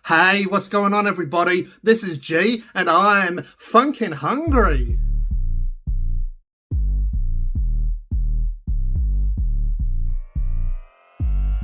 Hey, what's going on everybody? This is G and I'm funkin' hungry.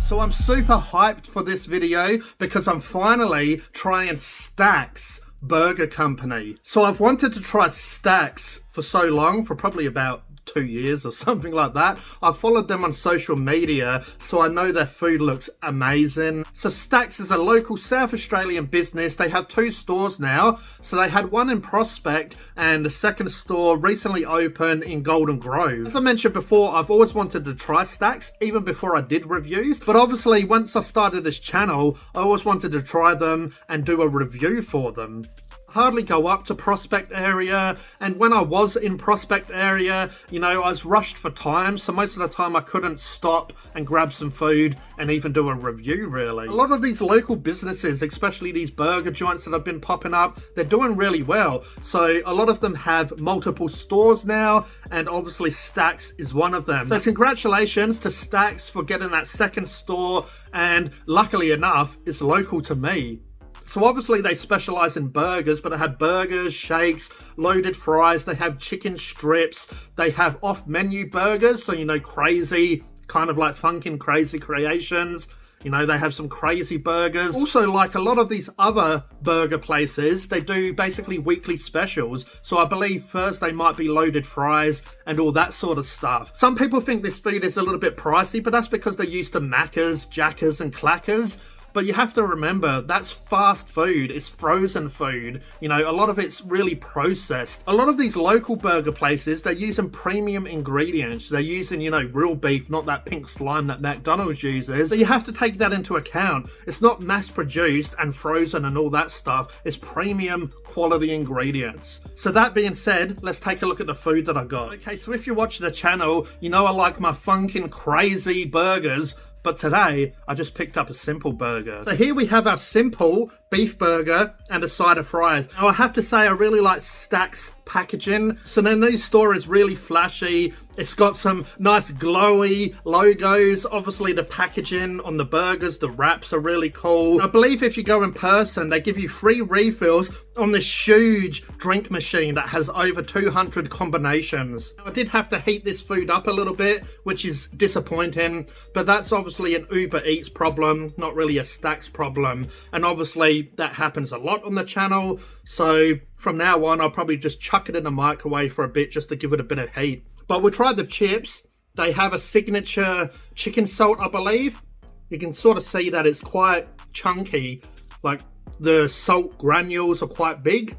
So I'm super hyped for this video because I'm finally trying Stax Burger Company. So I've wanted to try Stax for so long, for probably about 2 years or something like that. I've followed them on social media, so I know their food looks amazing. So Stax is a local South Australian business. They have 2 stores now. So they had one in Prospect and the second store recently opened in Golden Grove. As I mentioned before, I've always wanted to try Stax, even before I did reviews. But obviously, once I started this channel, I always wanted to try them and do a review for them. Hardly go up to Prospect area, and when I was in Prospect area, you know, I was rushed for time, so most of the time I couldn't stop and grab some food and even do a review really. A lot of these local businesses, especially these burger joints that have been popping up, they're doing really well. So a lot of them have multiple stores now, and obviously Stax is one of them. So congratulations to Stax for getting that second store, and luckily enough, it's local to me. So obviously they specialize in burgers, but they have burgers, shakes, loaded fries, they have chicken strips, they have off-menu burgers, so you know, crazy, kind of like Phunken crazy creations. You know, they have some crazy burgers. Also, like a lot of these other burger places, they do basically weekly specials. So I believe Thursday might be loaded fries and all that sort of stuff. Some people think this food is a little bit pricey, but that's because they're used to Maccas, Jackers and Clackers. But you have to remember, that's fast food, it's frozen food. You know, a lot of it's really processed. A lot of these local burger places, they're using premium ingredients. They're using, you know, real beef, not that pink slime that McDonald's uses. So you have to take that into account. It's not mass produced and frozen and all that stuff. It's premium quality ingredients. So that being said, let's take a look at the food that I got. Okay, so if you watch the channel, you know I like my funkin' crazy burgers. But today, I just picked up a simple burger. So here we have our simple beef burger and a side of fries. Now I have to say I really like Stax packaging. So their new store is really flashy. It's got some nice glowy logos. Obviously the packaging on the burgers, the wraps are really cool. I believe if you go in person, they give you free refills on this huge drink machine that has over 200 combinations. Now, I did have to heat this food up a little bit, which is disappointing, but that's obviously an Uber Eats problem, not really a Stax problem. And obviously that happens a lot on the channel. So from now on, I'll probably just chuck it in the microwave for a bit just to give it a bit of heat. But we'll try the chips. They have a signature chicken salt, I believe. You can sort of see that it's quite chunky, like the salt granules are quite big.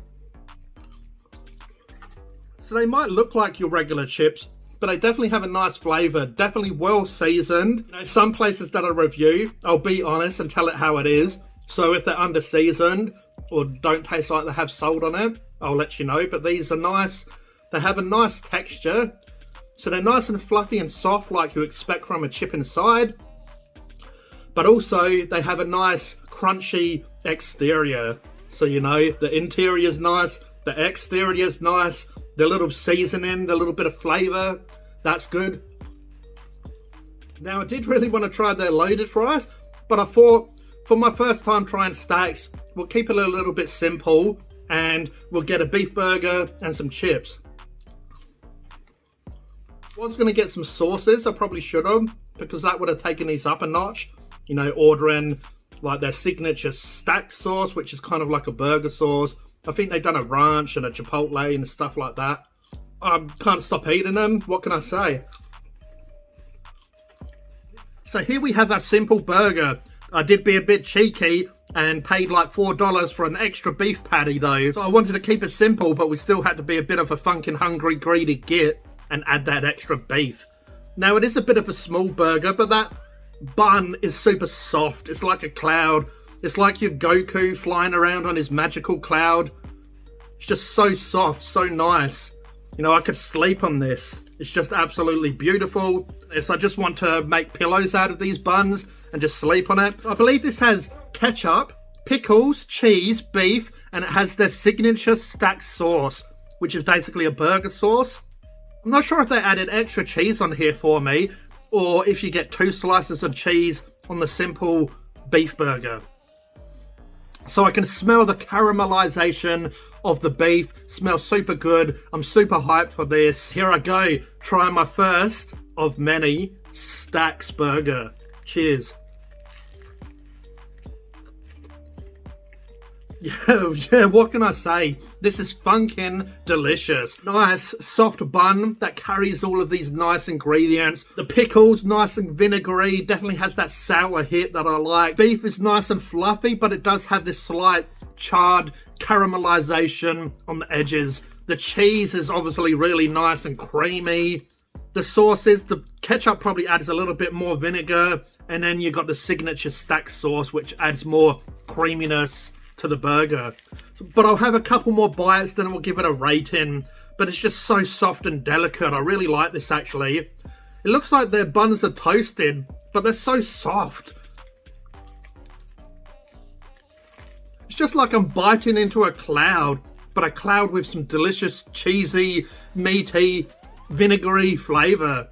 So they might look like your regular chips, but they definitely have a nice flavour, definitely well seasoned. You know, some places that I review, I'll be honest and tell it how it is. So if they're under seasoned or don't taste like they have salt on it, I'll let you know. But these are nice. They have a nice texture. So they're nice and fluffy and soft like you expect from a chip inside. But also they have a nice crunchy exterior. So you know, the interior is nice, the exterior is nice, the little seasoning, the little bit of flavour, that's good. Now I did really want to try their loaded fries, but I thought for my first time trying Stax, we'll keep it a little bit simple and we'll get a beef burger and some chips. I was going to get some sauces, I probably should have, because that would have taken these up a notch. You know, ordering like their signature Stax sauce, which is kind of like a burger sauce. I think they've done a ranch and a chipotle and stuff like that. I can't stop eating them, what can I say? So here we have our simple burger. I did be a bit cheeky and paid like $4 for an extra beef patty though. So I wanted to keep it simple, but we still had to be a bit of a funkin' hungry, greedy git and add that extra beef. Now it is a bit of a small burger, but that bun is super soft. It's like a cloud. It's like your Goku flying around on his magical cloud. It's just so soft, so nice. You know, I could sleep on this. It's just absolutely beautiful. I just want to make pillows out of these buns and just sleep on it. I believe this has ketchup, pickles, cheese, beef, and it has their signature Stax sauce, which is basically a burger sauce. I'm not sure if they added extra cheese on here for me, or if you get 2 slices of cheese on the simple beef burger. So I can smell the caramelization of the beef. Smells super good. I'm super hyped for this. Here I go, trying my first of many Stax burger. Cheers. Yeah, what can I say? This is Phunken delicious. Nice soft bun that carries all of these nice ingredients. The pickles, nice and vinegary, definitely has that sour hit that I like. Beef is nice and fluffy, but it does have this slight charred caramelization on the edges. The cheese is obviously really nice and creamy. The sauces, the ketchup probably adds a little bit more vinegar, and then you got the signature Stax sauce, which adds more creaminess to the burger. But I'll have a couple more bites, then we'll give it a rating. But it's just so soft and delicate. I really like this actually. It looks like their buns are toasted, but they're so soft. It's just like I'm biting into a cloud, but a cloud with some delicious cheesy, meaty, vinegary flavour.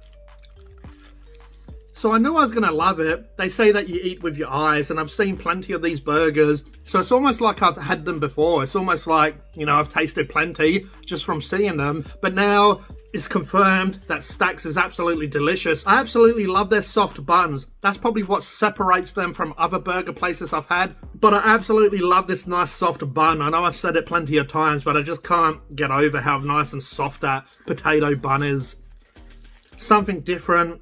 So I knew I was going to love it. They say that you eat with your eyes, and I've seen plenty of these burgers. So it's almost like I've had them before. It's almost like, you know, I've tasted plenty just from seeing them. But now it's confirmed that Stax is absolutely delicious. I absolutely love their soft buns. That's probably what separates them from other burger places I've had. But I absolutely love this nice soft bun. I know I've said it plenty of times, but I just can't get over how nice and soft that potato bun is. Something different.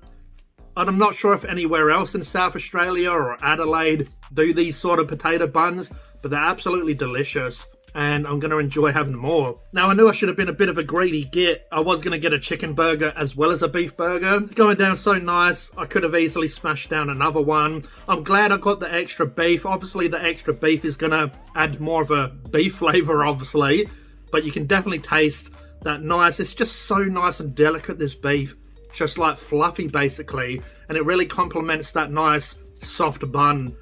And I'm not sure if anywhere else in South Australia or Adelaide do these sort of potato buns, but they're absolutely delicious, and I'm going to enjoy having more. Now, I knew I should have been a bit of a greedy git. I was going to get a chicken burger as well as a beef burger. It's going down so nice, I could have easily smashed down another one. I'm glad I got the extra beef. Obviously, the extra beef is going to add more of a beef flavour, obviously, but you can definitely taste that nice. It's just so nice and delicate, this beef. Just like fluffy basically, and it really complements that nice soft bun.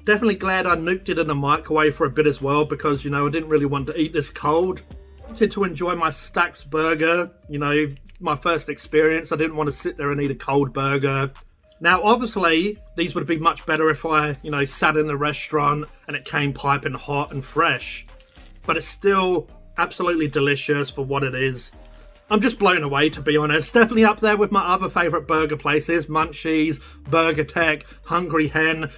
Definitely glad I nuked it in the microwave for a bit as well, because, you know, I didn't really want to eat this cold. I wanted to enjoy my Stax burger, you know, my first experience. I didn't want to sit there and eat a cold burger. Now, obviously, these would be much better if I, you know, sat in the restaurant and it came piping hot and fresh. But it's still absolutely delicious for what it is. I'm just blown away, to be honest. Definitely up there with my other favourite burger places. Munchies, Burger Tech, Hungry Hen.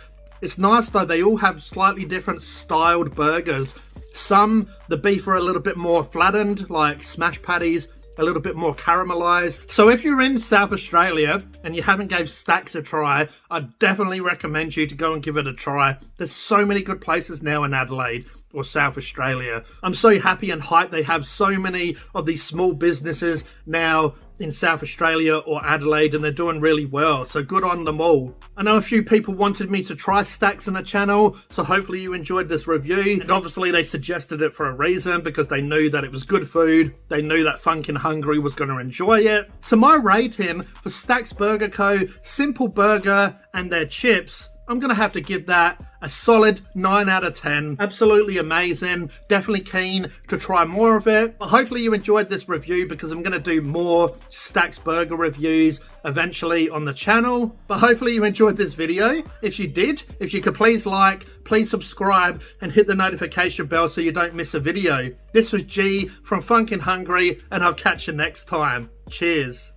It's nice though, they all have slightly different styled burgers. Some, the beef are a little bit more flattened, like smash patties, a little bit more caramelised. So if you're in South Australia and you haven't gave Stax a try, I definitely recommend you to go and give it a try. There's so many good places now in Adelaide or South Australia. I'm so happy and hyped they have so many of these small businesses now in South Australia or Adelaide, and they're doing really well, so good on them all. I know a few people wanted me to try Stax on the channel, so hopefully you enjoyed this review, and obviously they suggested it for a reason, because they knew that it was good food. They knew that Phunken Hungry was going to enjoy it. So my rating for Stax Burger Co. Simple Burger and their chips, I'm going to have to give that a solid 9 out of 10. Absolutely amazing. Definitely keen to try more of it. But hopefully you enjoyed this review, because I'm going to do more Stax Burger reviews eventually on the channel. But hopefully you enjoyed this video. If you did, if you could please like, please subscribe and hit the notification bell so you don't miss a video. This was G from Phunken Hungry, and I'll catch you next time. Cheers.